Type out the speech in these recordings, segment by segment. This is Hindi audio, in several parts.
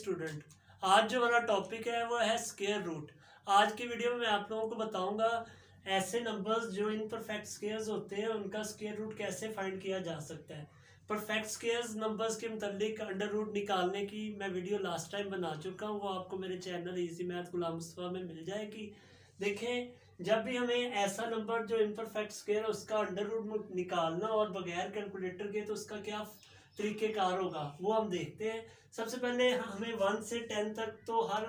स्टूडेंट, आज जो हमारा टॉपिक है वो है स्क्वायर रूट। आज की वीडियो में मैं आप लोगों को बताऊंगा ऐसे नंबर्स जो इनपरफेक्ट स्क्वायर्स होते हैं उनका स्क्वायर रूट कैसे फाइंड किया जा सकता है। परफेक्ट स्क्वायर्स नंबर्स के मुतालिक अंडर रूट निकालने की मैं वीडियो लास्ट टाइम बना चुका हूँ, वो आपको मेरे channel easy math Ghulam Mustafa में मिल जाएगी। देखें, जब भी हमें ऐसा नंबर जो इनपरफेक्ट स्क्वायर उसका अंडर रूट निकालना और बगैर कैलकुलेटर के, तो उसका क्या तरीक़ेकार होगा वो हम देखते हैं। सबसे पहले हमें 1 से 10 तक तो हर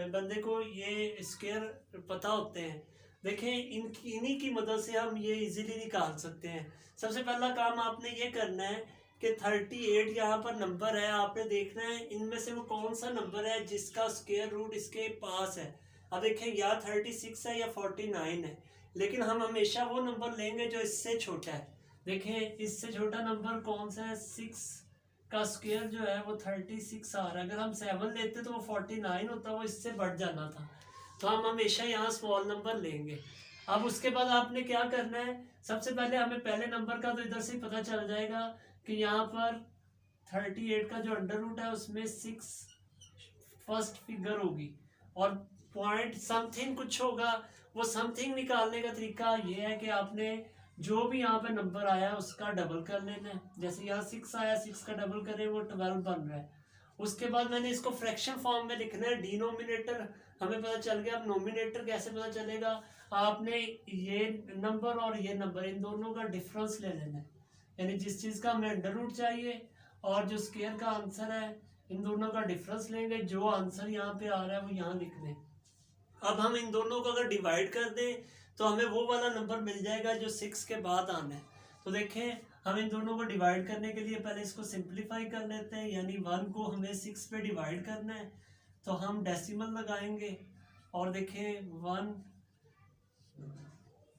बंदे को ये स्क्वायर पता होते हैं। देखें, इन्हीं की मदद से हम ये इजीली निकाल सकते हैं। सबसे पहला काम आपने ये करना है कि 38 यहाँ पर नंबर है, आपने देखना है इनमें से वो कौन सा नंबर है जिसका स्क्वायर रूट इसके पास है। अब देखें, या 36 है या 49 है, लेकिन हम हमेशा वो नंबर लेंगे जो इससे छोटा है। देखें, इससे छोटा नंबर कौन सा है, 6 का स्क्वायर जो है वो 36 आ रहा है। अगर हम 7 लेते तो वो 49 होता, वो इससे बढ़ जाना था। तो हम हमेशा यहाँ स्मॉल नंबर लेंगे। अब उसके बाद आपने क्या करना है, सबसे पहले हमें पहले नंबर का तो इधर से पता चल जाएगा कि यहाँ पर 38 का जो अंडर रूट है उसमें 6 फर्स्ट फिगर होगी और पॉइंट समथिंग कुछ होगा। वो समथिंग निकालने का तरीका ये है कि आपने जो भी यहाँ पे नंबर आया उसका डबल कर लेना है। जैसे यहाँ 6 आया, 6 का डबल करें वो 12 बन रहा है। उसके बाद मैंने इसको फ्रैक्शन फॉर्म में लिखना है। डिनोमिनेटर हमें पता चल गया, अब नोमिनेटर कैसे पता चलेगा, आपने ये नंबर और ये नंबर इन दोनों का डिफरेंस ले लेना है। यानी जिस चीज़ का हमें अंडर रूट चाहिए और जो स्क्वायर का आंसर है, इन दोनों का डिफरेंस लेंगे। जो आंसर यहाँ पे आ रहा है वो यहाँ लिख दें। अब हम इन दोनों को अगर डिवाइड कर दें तो हमें वो वाला नंबर मिल जाएगा जो 6 के बाद आना है। तो देखें, हम इन दोनों को डिवाइड करने के लिए पहले इसको सिंप्लीफाई कर लेते हैं। यानी 1 को हमें 6 पे डिवाइड करना है, तो हम डेसिमल लगाएंगे और देखें 1,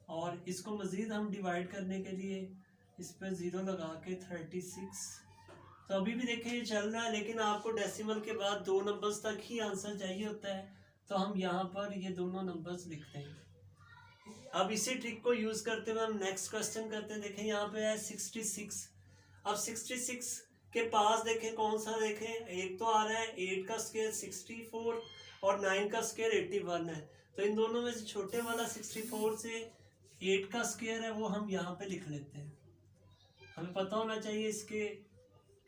और इसको मज़ीद हम डिवाइड करने के लिए इस पर 0 लगा के 36। तो अभी भी देखें ये चल रहा है, लेकिन आपको डेसिमल के बाद 2 नंबर्स तक ही आंसर चाहिए होता है। तो हम यहाँ पर ये दोनों नंबर्स लिखते हैं। अब इसी ट्रिक को यूज़ करते हुए हम नेक्स्ट क्वेश्चन करते हैं। देखें, यहाँ पे है 66। अब 66 के पास देखें कौन सा, देखें एक तो आ रहा है 8 का स्क्वायर 64 और 9 का स्क्वायर 81 है। तो इन दोनों में से छोटे वाला 64 से 8 का स्क्वायर है वो हम यहाँ पे लिख लेते हैं। हमें पता होना चाहिए इसके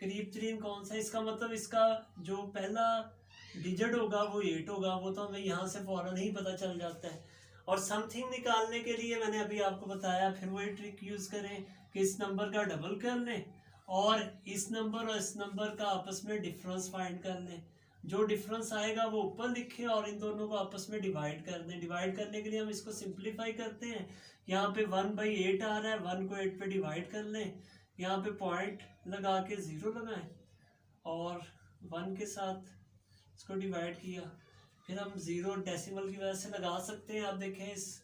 करीब तरीन कौन सा, इसका मतलब इसका जो पहला डिजिट होगा वो 8 होगा, वो तो हमें यहाँ से फौरन ही पता चल जाता है। और समथिंग निकालने के लिए मैंने अभी आपको बताया, फिर वही ट्रिक यूज़ करें कि इस नंबर का डबल कर लें और इस नंबर और इस नंबर का आपस में डिफरेंस फाइंड कर लें। जो डिफरेंस आएगा वो ऊपर लिखें और इन दोनों को आपस में डिवाइड कर दें। डिवाइड करने के लिए हम इसको सिंप्लीफाई करते हैं। यहाँ पे 1/8 आ रहा है, 1 को 8 पे डिवाइड कर लें, यहाँ पे पॉइंट लगा के 0 लगाएं और 1 के साथ इसको डिवाइड किया। फिर हम 0 डेसिमल की वजह से लगा सकते हैं। आप देखें, इस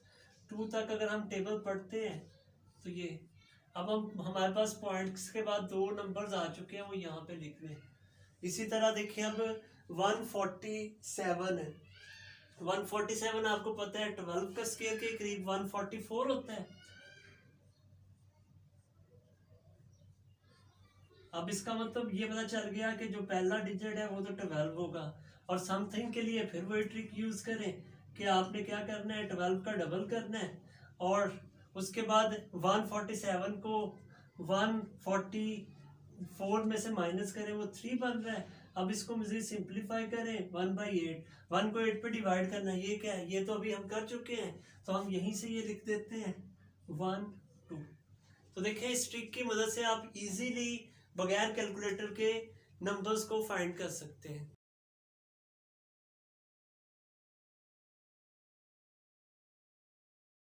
2 तक अगर हम टेबल पढ़ते हैं तो ये अब हमारे पास पॉइंट्स के बाद 2 नंबर्स आ चुके हैं, वो यहाँ पे लिख लें। इसी तरह देखिए, अब 147 है। 147 आपको पता है 12 का स्क्वायर के करीब 144 होता है। अब इसका मतलब ये पता चल गया कि जो पहला डिजिट है वो तो 12 होगा। और समथिंग के लिए फिर वही ट्रिक यूज़ करें कि आपने क्या करना है, 12 का डबल करना है और उसके बाद 147 को 144 में से माइनस करें, वो 3 बन रहा है। अब इसको मज़ीद सिंप्लीफाई करें, 1/8, 1 को 8 पे डिवाइड करना है। ये क्या है, ये तो अभी हम कर चुके हैं, तो हम यहीं से ये लिख देते हैं 1 2। तो देखें, इस ट्रिक की मदद से आप इजीली बगैर कैलकुलेटर के नंबर्स को फाइंड कर सकते हैं।